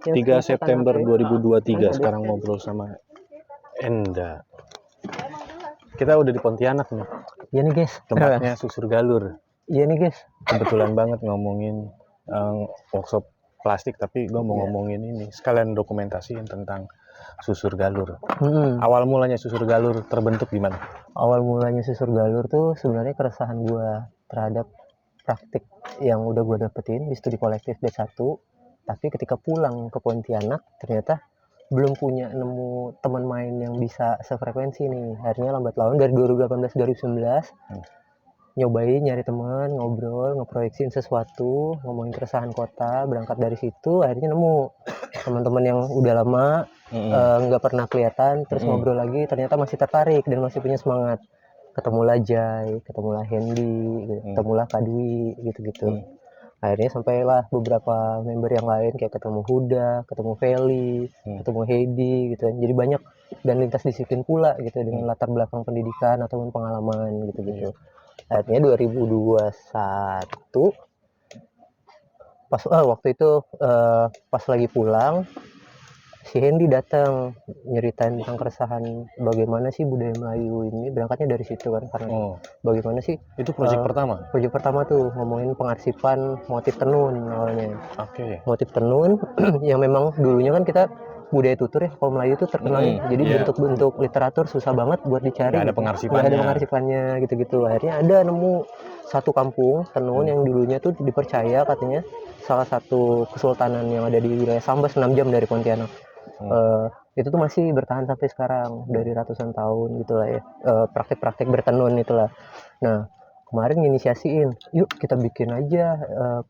Yang 3 screenshot September HP. 2023 Ada. sekarang ngobrol sama Enda. Kita udah di Pontianak nih. Iya nih guys. Tempatnya Susur Galur. Iya nih guys. Kebetulan banget ngomongin workshop plastik, tapi gue mau ngomongin ini sekalian dokumentasiin tentang Susur Galur. Awal mulanya Susur Galur terbentuk gimana? Awal mulanya Susur Galur tuh sebenarnya keresahan gue terhadap praktik yang udah gue dapetin di studi kolektif B1, tapi ketika pulang ke Pontianak ternyata belum punya nemu teman main yang bisa sefrekuensi nih. Akhirnya lambat laun dari 2018-2019 nyobain nyari teman, ngobrol, ngeproyeksiin sesuatu, ngomongin keresahan kota, berangkat dari situ akhirnya nemu teman-teman yang udah lama nggak pernah kelihatan, terus ngobrol lagi ternyata masih tertarik dan masih punya semangat. Ketemulah Jai, ketemulah Hendy, ketemulah Kadwi, gitu-gitu. Akhirnya sampailah beberapa member yang lain kayak ketemu Huda, ketemu Feli, ketemu Heidi gitu. Jadi banyak dan lintas disiplin pula gitu dengan latar belakang pendidikan ataupun pengalaman gitu-gitu. Akhirnya 2021 pas waktu itu pas lagi pulang si Hendy datang nyeritain tentang keresahan bagaimana sih budaya Melayu ini, berangkatnya dari situ kan, karena bagaimana sih itu proyek pertama tuh ngomongin pengarsipan motif tenun awalnya. Motif tenun yang memang dulunya kan kita budaya tutur ya, kalau Melayu itu terkenalnya jadi bentuk-bentuk literatur susah banget buat dicari, nggak ada pengarsipannya gitu-gitu. Akhirnya ada nemu satu kampung tenun yang dulunya tuh dipercaya katanya salah satu kesultanan yang ada di wilayah Sambas 6 jam dari Pontianak. Itu tuh masih bertahan sampai sekarang dari ratusan tahun gitulah ya, praktik-praktik bertenun itulah. Nah kemarin inisiasiin, yuk kita bikin aja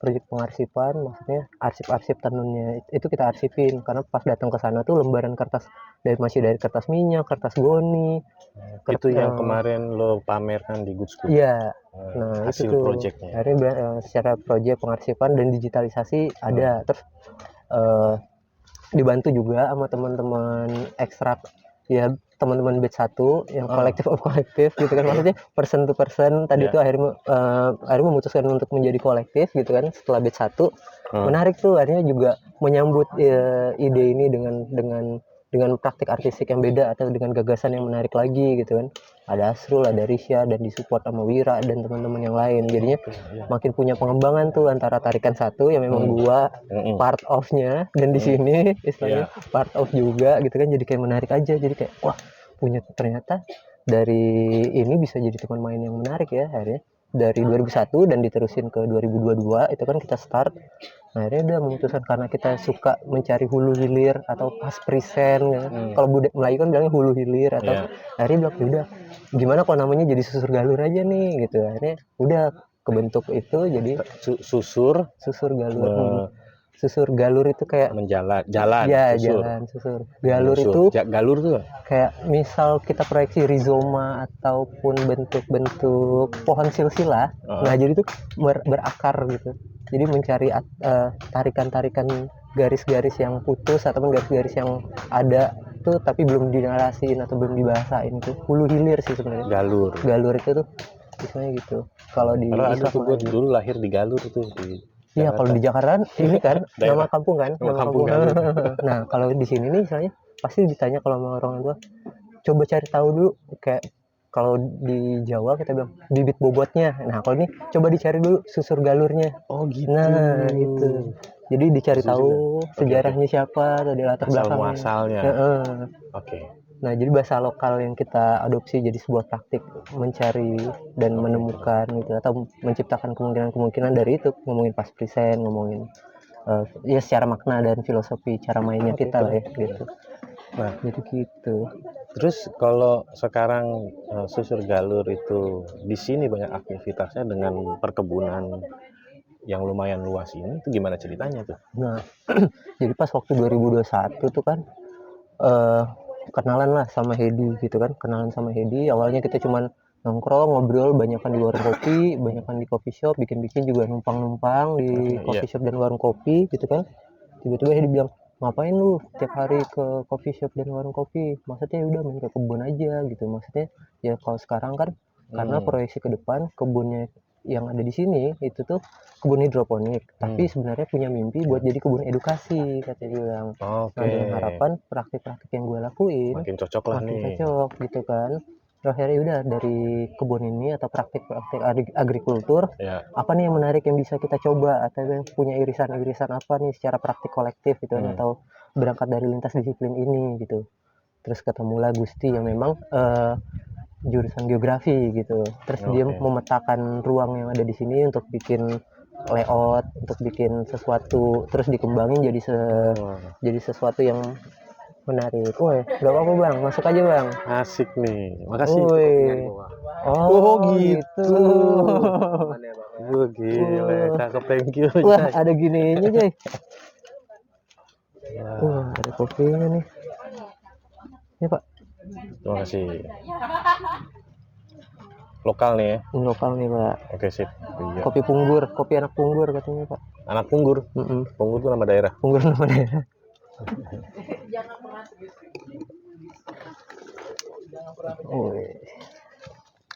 proyek pengarsipan, maksudnya arsip-arsip tenunnya itu kita arsipin, karena pas datang ke sana tuh lembaran kertas masih dari kertas minyak, kertas goni. Itu yang kemarin lo pamerkan di Good School. Iya. Nah hasil itu tuh proyeknya. Akhirnya secara proyek pengarsipan dan digitalisasi ada, terus dibantu juga sama teman-teman ekstrak ya, teman-teman batch 1 yang kolektif of kolektif gitu kan, maksudnya person to person tadi tuh akhirnya memutuskan untuk menjadi kolektif gitu kan setelah batch 1. Menarik tuh, akhirnya juga menyambut ide ini dengan praktik artistik yang beda atau dengan gagasan yang menarik lagi gitu kan. Ada Asrul, ada Risha, dan disupport sama Wira dan teman-teman yang lain, jadinya makin punya pengembangan tuh antara tarikan satu yang memang gua part of-nya, dan di sini istilahnya part of juga gitu kan, jadi kayak menarik aja, jadi kayak wah punya ternyata dari ini bisa jadi teman main yang menarik ya. Akhirnya dari 2001 dan diterusin ke 2022 itu kan kita start. Nah, akhirnya udah memutuskan karena kita suka mencari hulu hilir atau pas present ya. Kalau budaya Melayu kan bilangnya hulu hilir atau akhirnya bilang udah gimana kalau namanya jadi Susur Galur aja nih gitu. Akhirnya udah kebentuk itu jadi Susur Galur. Susur Galur itu kayak jalan ya, susur. Jalan susur. Galur itu galur tuh kayak misal kita proyeksi rizoma ataupun bentuk-bentuk pohon silsilah. Nah jadi itu berakar gitu, jadi mencari tarikan-tarikan garis-garis yang putus ataupun garis-garis yang ada tuh tapi belum dinarasiin atau belum dibahasain, itu hulu hilir sih sebenarnya. Galur itu tuh istilahnya gitu. Kalau di Islam gue dulu lahir di Galur tuh iya, kalau di Jakarta ini kan nama kampung kan, nama kampung Galur. Nah kalau di sini nih misalnya pasti ditanya kalau sama orang tua, coba cari tahu dulu, kayak kalau di Jawa kita bilang bibit bobotnya. Nah kalau ini coba dicari dulu susur galurnya. Oh gitu. Nah itu jadi dicari tahu sejarahnya siapa atau di latar belakangnya, muasalnya. Nah jadi bahasa lokal yang kita adopsi jadi sebuah praktik mencari dan menemukan gitu, atau menciptakan kemungkinan-kemungkinan dari itu, ngomongin pas present, ngomongin ya secara makna dan filosofi cara mainnya kita lah ya gitu. Nah jadi gitu. Terus kalau sekarang Susur Galur itu di sini banyak aktivitasnya dengan perkebunan yang lumayan luas ini, itu gimana ceritanya tuh? Nah jadi pas waktu 2021 tuh kan kenalan lah sama Hedi gitu kan, awalnya kita cuman nongkrong ngobrol banyakan di warung kopi, banyakan di coffee shop, bikin juga numpang di coffee shop dan warung kopi gitu kan. Tiba-tiba Hedi bilang, ngapain lu tiap hari ke coffee shop dan warung kopi, maksudnya udah main ke kebun aja gitu. Maksudnya ya kalau sekarang kan karena proyeksi ke depan kebunnya yang ada di sini itu tuh kebun hidroponik, tapi sebenarnya punya mimpi buat jadi kebun edukasi katanya bilang. Nah dengan harapan praktik-praktik yang gue lakuin makin cocok lah makin nih. cocok gitu kan. Terus akhirnya udah dari kebun ini atau praktik-praktik agrikultur, apa nih yang menarik yang bisa kita coba, atau yang punya irisan-irisan apa nih secara praktik kolektif gitu kan, atau berangkat dari lintas disiplin ini gitu. Terus ketemulah Gusti yang memang jurusan geografi gitu. Terus dia memetakan ruang yang ada di sini untuk bikin layout, untuk bikin sesuatu, terus dikembangin jadi sesuatu yang menarik. Woi, gak apa-apa bang, masuk aja bang. Asik nih, makasih. Oh gitu. Gue gile, cakep, thank you. Wah ada gininya Jay. Wah ada kopinya nih. Ini pak. Terima kasih. Lokal nih ya? Lokal nih pak. Oke sip. Iya. Kopi Punggur, kopi anak Punggur katanya pak. Anak Punggur? Punggur itu nama daerah? Punggur nama daerah.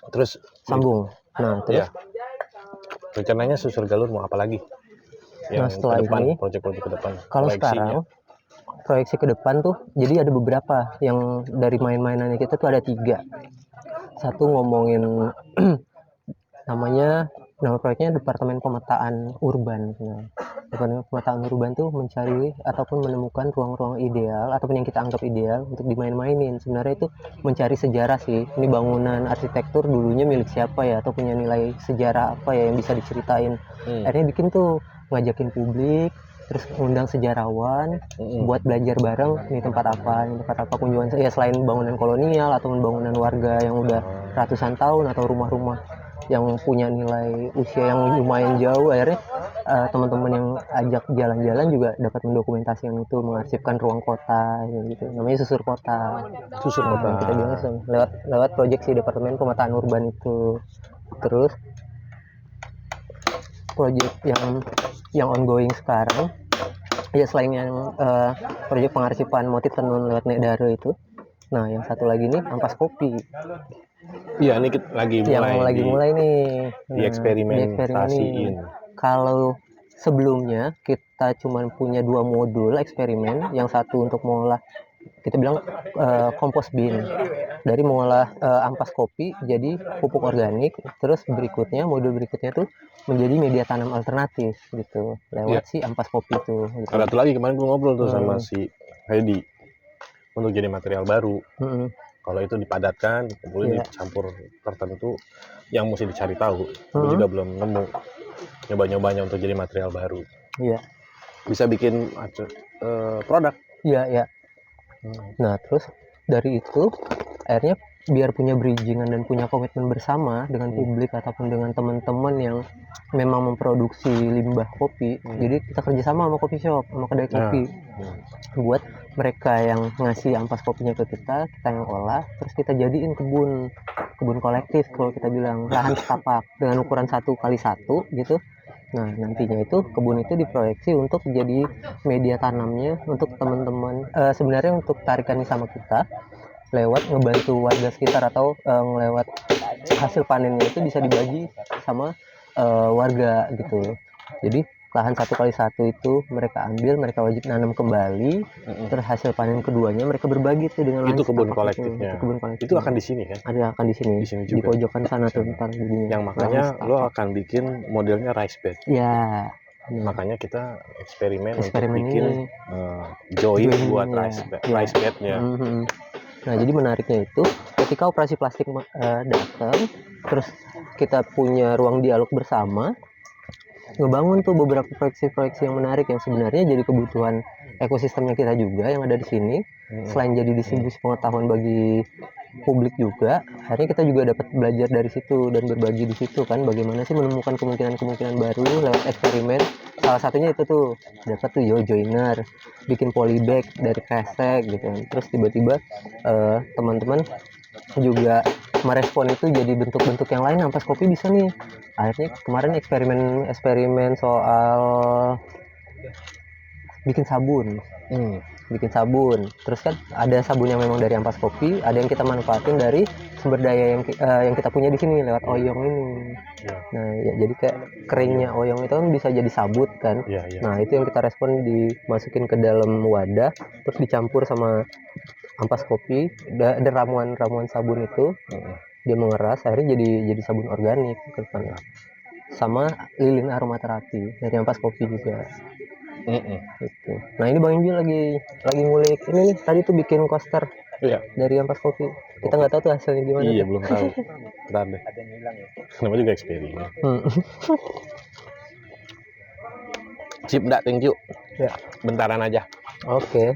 Terus sambung. Nah terus rencananya Susur Galur mau apa lagi? Nah setelah ini proyek-proyek ke depan. Kalau sekarang proyeksi ke depan tuh jadi ada beberapa yang dari main-mainannya kita tuh ada 3. Satu ngomongin nama proyeknya Departemen Pemetaan Urban. Nah, Departemen Pemetaan Urban tuh mencari ataupun menemukan ruang-ruang ideal ataupun yang kita anggap ideal untuk dimain-mainin. Sebenarnya itu mencari sejarah sih. Ini bangunan arsitektur dulunya milik siapa ya, atau punya nilai sejarah apa ya yang bisa diceritain. Akhirnya bikin tuh ngajakin publik, terus undang sejarawan buat belajar bareng ini tempat apa kunjungan ya, selain bangunan kolonial atau bangunan warga yang udah ratusan tahun atau rumah-rumah yang punya nilai usia yang lumayan jauh. Akhirnya teman-teman yang ajak jalan-jalan juga dapat mendokumentasikan itu, mengarsipkan ruang kota gitu. Namanya Susur Kota. Kita bilang lewat proyek si Departemen Pemetaan Urban itu. Terus proyek yang ongoing sekarang ya, selain yang proyek pengarsipan motif tenun lewat Nek Daro itu, nah yang satu lagi nih ampas kopi. Iya, ini lagi mulai nih dieksperimentasiin. Kalau sebelumnya kita cuma punya 2 modul eksperimen, yang satu untuk mengolah, kita bilang kompos bin, dari mengolah ampas kopi jadi pupuk organik. Terus modul berikutnya tuh menjadi media tanam alternatif gitu lewat si ampas kopi itu gitu. Ada tuh lagi kemarin gue ngobrol tuh sama si Hedi untuk jadi material baru. Kalau itu dipadatkan kemudian dicampur tertentu yang mesti dicari tahu. Gue juga belum nemu nyoba-nyobanya untuk jadi material baru. Bisa bikin produk. Iya. Nah terus dari itu akhirnya biar punya bridgingan dan punya komitmen bersama dengan publik ataupun dengan teman-teman yang memang memproduksi limbah kopi. Jadi kita kerjasama sama coffee shop, sama kedai kopi, buat mereka yang ngasih ampas kopinya ke kita yang olah, terus kita jadiin kebun kolektif. Kalau kita bilang lahan setapak dengan ukuran 1x1 gitu. Nah nantinya itu kebun itu diproyeksi untuk jadi media tanamnya untuk teman-teman, sebenarnya untuk tarikannya sama kita lewat ngebantu warga sekitar, atau lewat hasil panennya itu bisa dibagi sama warga gitu. Jadi lahan 1x1 itu mereka ambil, mereka wajib nanam kembali, terus hasil panen keduanya mereka berbagi tuh dengan itu kebun kolektifnya. Itu akan di sini kan? Akan di sini di pojokan sana tuh ntar jadinya. Yang makanya lo akan bikin modelnya rice bed. Ya. Makanya kita eksperimen untuk bikin join buat rice bednya. Nah jadi menariknya itu ketika operasi plastik datang, terus kita punya ruang dialog bersama, ngebangun tuh beberapa proyeksi-proyeksi yang menarik yang sebenarnya jadi kebutuhan ekosistemnya kita juga yang ada di sini. Selain jadi distribusi pengetahuan bagi publik juga, akhirnya kita juga dapat belajar dari situ dan berbagi di situ kan, bagaimana sih menemukan kemungkinan-kemungkinan baru lewat eksperimen. Salah satunya itu tuh dapat tuh joiner bikin polybag dari kresek gitu. Terus tiba-tiba teman-teman juga merespon itu jadi bentuk-bentuk yang lain, ampas kopi bisa nih. Akhirnya kemarin eksperimen soal bikin sabun. Bikin sabun. Terus kan ada sabun yang memang dari ampas kopi, ada yang kita manfaatin dari sumber daya yang kita punya di sini lewat oyong ini. Nah, ya jadi kayak keringnya oyong itu kan bisa jadi sabut kan. Nah, itu yang kita respon dimasukin ke dalam wadah, terus dicampur sama ampas kopi dan ramuan sabun itu. Dia mengeras, akhirnya jadi sabun organik ke depan. Sama lilin aromaterapi dari ampas kopi juga. Gitu. Nah, ini Bang Inju lagi ngulik ini nih, tadi tuh bikin coaster dari ampas kopi. Kita nggak tahu tuh hasilnya gimana. Iya, belum tahu. Bentar deh. Kenapa juga eksperimen. Sip, thank you. Ya. Bentaran aja. Oke.